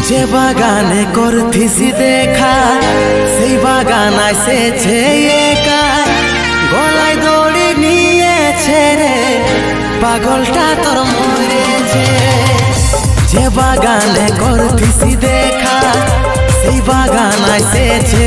যে বাগানে করতিছি দেখা সেই বাগান এসেছে একা, গলায় দড়ি নিয়েছে রে পাগলটা তোর মরেছে। যে বাগানে করতিছি দেখা সেই বাগান এসেছে